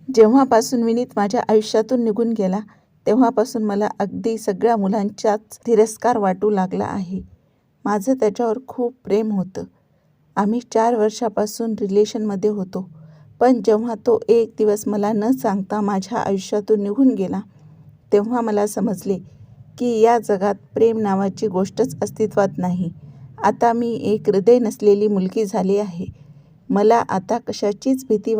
जेव्हापासून विनीत माझ्या आयुष्यातून निघून गेला तेव्हापासून मला अगदी सगळ्या मुलांचाच तिरस्कार वाटू लागला आहे. माझं त्याच्यावर खूप प्रेम होतं. आम्ही 4 वर्षापासून रिलेशनमध्ये होतो. पण जेव्हा तो एक दिवस मला न सांगता माझ्या आयुष्यातून निघून गेला तेव्हा मला समजले की या जगात प्रेम नावाची गोष्टच अस्तित्वात नाही. आता मी एक हृदय नसलेली मुलगी झाली आहे. मला आता कशाचीच भीती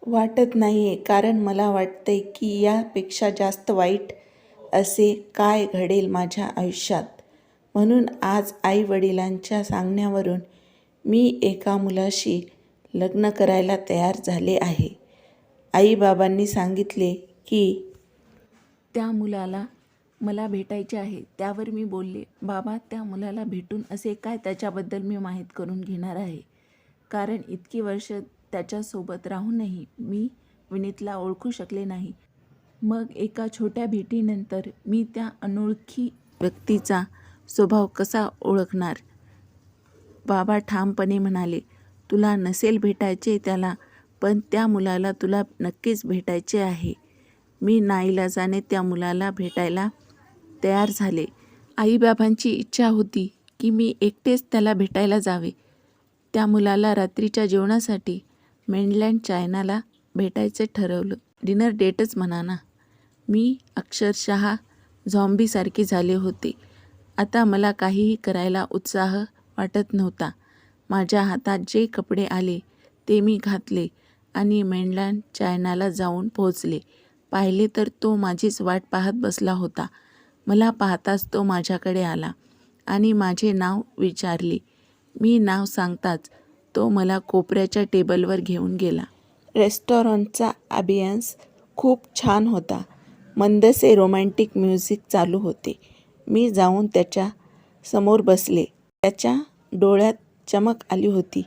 वाटत नाही आहे, कारण मला वाटतंय की यापेक्षा जास्त वाईट असे काय घडेल माझ्या आयुष्यात. म्हणून आज आई-वडिलांच्या सांगण्यावरून मी एका मुलाशी लग्न करायला तयार झाले आहे. आई-बाबांनी सांगितले की त्या मुलाला मला भेटायचे आहे. त्यावर मी बोलले, बाबा त्या मुलाला भेटून असे काय त्याच्याबद्दल मी माहीत करून घेणार आहे. कारण इतकी वर्ष त्याच्यासोबत राहूनही मी विनीतला ओळखू शकले नाही. मग एका छोट्या भेटीनंतर मी त्या अनोळखी व्यक्तीचा स्वभाव कसा ओळखणार. बाबा ठामपणे म्हणाले, तुला नसेल भेटायचे त्याला, पण त्या मुलाला तुला नक्कीच भेटायचे आहे. मी नाईलाजाने त्या मुलाला भेटायला तयार झाले. आईबाबांची इच्छा होती की मी एकटेच त्याला भेटायला जावे. त्या मुलाला रात्रीच्या जेवणासाठी मेनलँड चायनाला भेटायचं ठरवलं. डिनर डेटच म्हणा ना. मी अक्षरशः झॉम्बीसारखे झाले होते. आता मला काहीही करायला उत्साह वाटत नव्हता. माझ्या हातात जे कपडे आले ते मी घातले आणि मेनलँड चायनाला जाऊन पोहोचले. पाहिले तर तो माझीच वाट पाहत बसला होता. मला पाहताच तो माझ्याकडे आला आणि माझे नाव विचारले. मी नाव सांगताच तो मला कोपऱ्याच्या टेबलवर घेऊन गेला. रेस्टॉरंटचा ॲम्बियन्स खूप छान होता. मंदसे रोमॅन्टिक म्युझिक चालू होते. मी जाऊन त्याच्या समोर बसले. त्याच्या डोळ्यात चमक आली होती.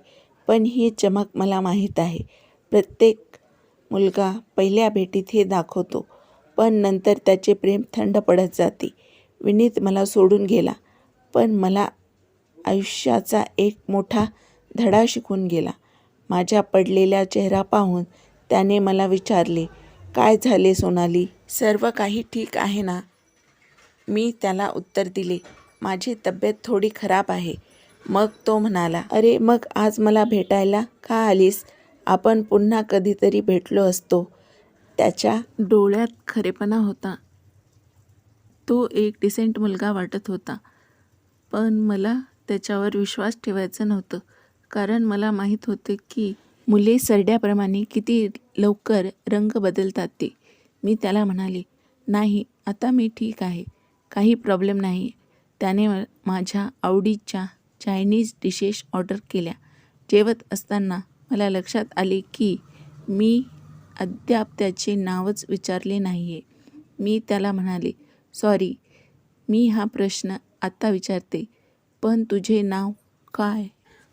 पण ही चमक मला माहीत आहे. प्रत्येक मुलगा पहिल्या भेटीत हे दाखवतो, पण नंतर त्याचे प्रेम थंड पडत जाते. विनीत मला सोडून गेला, पण मला आयुष्याचा एक मोठा धडा शिकून गेला. माझ्या पडलेला चेहरा पाहून त्याने मला विचारले, काय झाले सोनाली? सर्व काही ठीक आहे ना? मी त्याला उत्तर दिले, माझी तब्येत थोडी खराब आहे. मग तो म्हणाला, अरे मग आज मला भेटायला का आलीस? आपण पुन्हा कधीतरी भेटलो असतो. त्याच्या डोळ्यात खरेपणा होता. तो एक डिसेंट मुलगा वाटत होता. पण मला त्याच्यावर विश्वास ठेवायचा नव्हतं, कारण मला माहीत होते की मुले सरड्याप्रमाणे किती लवकर रंग बदलतात ते. मी त्याला म्हणाले, नाही आता मी ठीक आहे, काही प्रॉब्लेम नाही. त्याने माझ्या आवडीच्या चायनीज डिशेस ऑर्डर केल्या. जेवत असताना मला लक्षात आले की मी अद्याप त्याचे नावच विचारले नाही आहे. मी त्याला म्हणाले, सॉरी, मी हा प्रश्न आत्ता विचारते, पण तुझे नाव काय?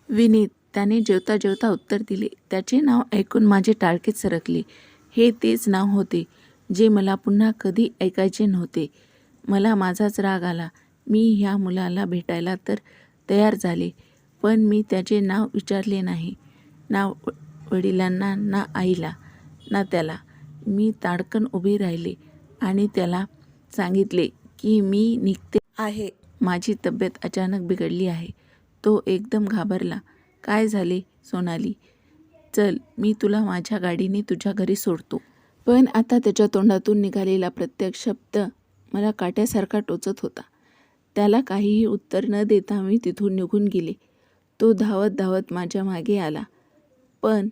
विनीत, त्याने जेवता जेवता उत्तर दिले. त्याचे नाव ऐकून माझे टाळकेच सरकले. हे तेच नाव होते जे मला पुन्हा कधी ऐकायचे नव्हते. मला माझाच राग आला. मी ह्या मुलाला भेटायला तर तयार झाले, पण मी त्याचे नाव विचारले नाही. ना वडिलांना, ना आईला, ना त्याला. मी ताडकन उभी राहिले आणि त्याला सांगितले की मी निघते आहे. माझी तब्येत अचानक बिघडली आहे. तो एकदम घाबरला. काय झाले सोनाली? चल, मी तुला माझ्या गाडीने तुझ्या घरी सोडतो. पण आता त्याच्या तोंडातून निघालेला प्रत्येक शब्द मला काट्यासारखा टोचत होता. त्याला काहीही उत्तर न देता मी तिथून निघून गेले. तो धावत धावत माझ्या मागे आला, पण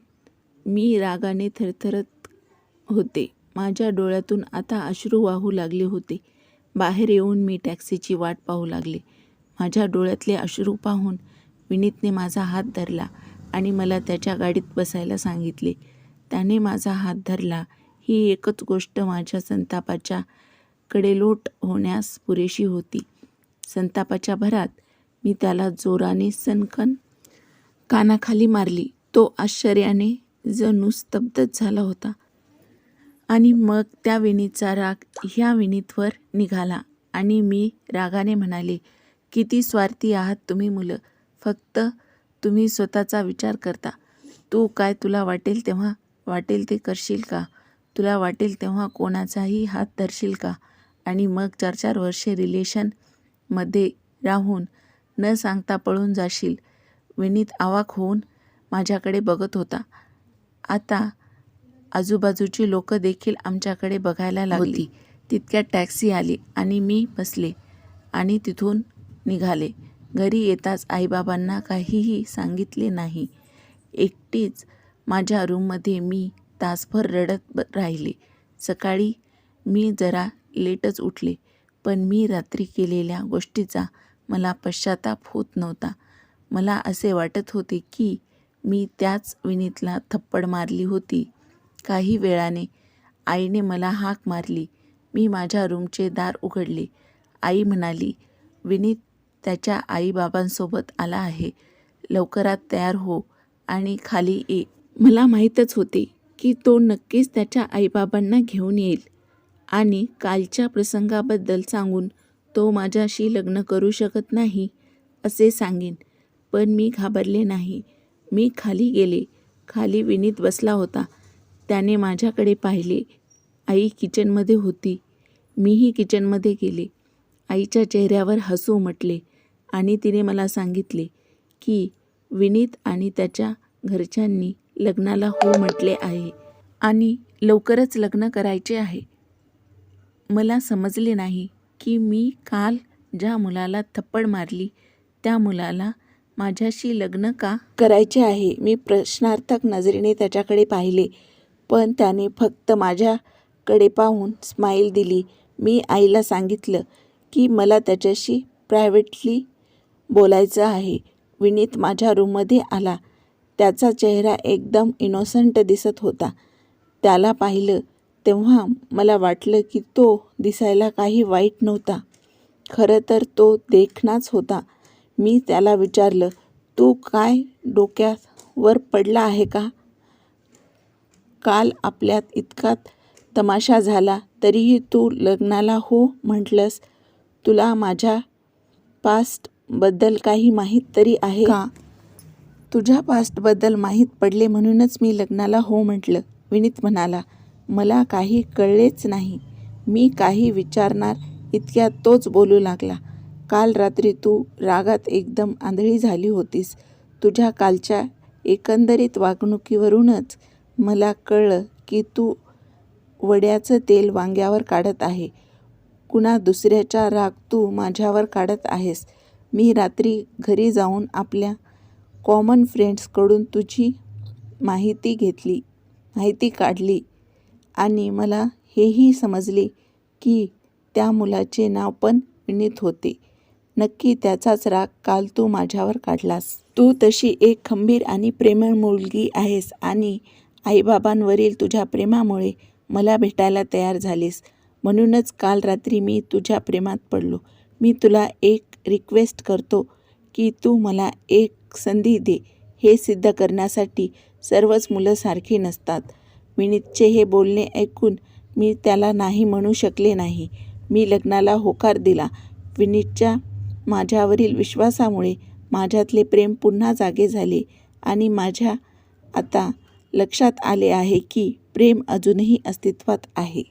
मी रागाने थरथरत होते. माझ्या डोळ्यातून आता अश्रू वाहू लागले होते. बाहेर येऊन मी टॅक्सीची वाट पाहू लागले. माझ्या डोळ्यातले अश्रू पाहून विनीतने माझा हात धरला आणि मला त्याच्या गाडीत बसायला सांगितले. त्याने माझा हात धरला ही एकच गोष्ट माझ्या संतापाच्या कडेलोट होण्यास पुरेशी होती. संतापाच्या भरात मी त्याला जोराने सणकन कानाखाली मारली. तो आश्चर्याने जणू स्तब्धच झाला होता. आणि मग त्या विनीतचा राग ह्या विनीतवर निघाला आणि मी रागाने म्हणाले, किती स्वार्थी आहात तुम्ही मुलं. फक्त तुम्ही स्वतःचा विचार करता. तू काय तुला वाटेल तेव्हा वाटेल ते करशील का? तुला वाटेल तेव्हा कोणाचाही हात धरशील का? आणि मग 4-4 वर्षे रिलेशनमध्ये राहून न सांगता पळून जाशील. विनीत अवाक होऊन माझ्याकडे बघत होता. आता आजूबाजूची लोकं देखील आमच्याकडे बघायला लागली. तितक्यात टॅक्सी आली आणि मी बसले आणि तिथून निघाले. घरी येताच आईबाबांना काहीही सांगितले नाही. एकटीच माझ्या रूममध्ये मी तासभर रडत राहिले. सकाळी मी जरा लेटच उठले, पण मी रात्री केलेल्या गोष्टीचा मला पश्चाताप होत नव्हता. मला असे वाटत होते की मी त्याच विनीतला थप्पड मारली होती. काही वेळाने आईने मला हाक मारली. मी माझ्या रूमचे दार उघडले. आई म्हणाली, विनीत त्याच्या आईबाबांसोबत आला आहे. लवकरात तयार हो आणि खाली ये. मला माहीतच होते की तो नक्कीच त्याच्या आईबाबांना घेऊन येईल आणि कालच्या प्रसंगाबद्दल सांगून तो माझ्याशी लग्न करू शकत नाही असे सांगेन. पण मी घाबरले नाही. मी खाली गेले. खाली विनीत बसला होता. त्याने माझ्याकडे पाहिले. आई किचनमध्ये होती. मीही किचनमध्ये गेले. आईच्या चेहऱ्यावर हसू उमटले आणि तिने मला सांगितले की विनीत आणि त्याच्या घरच्यांनी लग्नाला हो म्हटले आहे आणि लवकरच लग्न करायचे आहे. मला समजले नाही की मी काल ज्या मुलाला थप्पड मारली त्या मुलाला माझ्याशी लग्न का करायचे आहे. मी प्रश्नार्थक नजरेने त्याच्याकडे पाहिले, पण त्याने फक्त माझ्याकडे पाहून स्माईल दिली. मी आईला सांगितलं की मला त्याच्याशी प्रायव्हेटली बोलायचं आहे. विनीत माझ्या रूममध्ये आला. त्याचा चेहरा एकदम इनोसंट दिसत होता. त्याला पाहिलं तेव्हा मला वाटलं की तो दिसायला काही वाईट नव्हता. खरं तर तो देखणाच होता. मी त्याला विचारलं, तू काय डोक्यावर पडला आहे का? काल आपल्यात इतका तमाशा झाला तरीही तू लग्नाला हो म्हटलंस. तुला माझ्या पास्टबद्दल काही माहीत तरी आहे का? तुझ्या पास्टबद्दल माहीत पडले म्हणूनच मी लग्नाला हो म्हटलं, विनीत म्हणाला. मला काही कळलेच नाही. मी काही विचारणार इतक्यात तोच बोलू लागला. काल रात्री तू रागात एकदम आंधळी झाली होतीस. तुझ्या कालच्या एकंदरीत वागणुकीवरूनच मला कळलं की तू वड्याचं तेल वांग्यावर काढत आहे. कुणा दुसऱ्याचा राग तू माझ्यावर काढत आहेस. मी रात्री घरी जाऊन आपल्या कॉमन फ्रेंड्सकडून तुझी माहिती काढली आणि मला हेही समजले की त्या मुलाचे नाव पण विनीत होते. नक्की त्याचाच राग काल तू माझ्यावर काढलास. तू तशी एक खंबीर आणि प्रेमळ मुलगी आहेस आणि आईबाबांवरील तुझ्या प्रेमामुळे मला भेटायला तयार झालीस. म्हणूनच काल रात्री मी तुझ्या प्रेमात पडलो. मी तुला एक रिक्वेस्ट करतो की तू मला एक संधी दे. हे सिद्ध करण्यासाठी सर्वच मुलं सारखी नसतात. विनीतचे हे बोलणे ऐकून मी त्याला नाही म्हणू शकले नाही. मी लग्नाला होकार दिला. विनीतच्या माझ्यावरील विश्वासामुळे माझ्यातले प्रेम पुन्हा जागे झाले आणि माझ्या आता लक्षात आले आहे की प्रेम अजूनही अस्तित्वात आहे.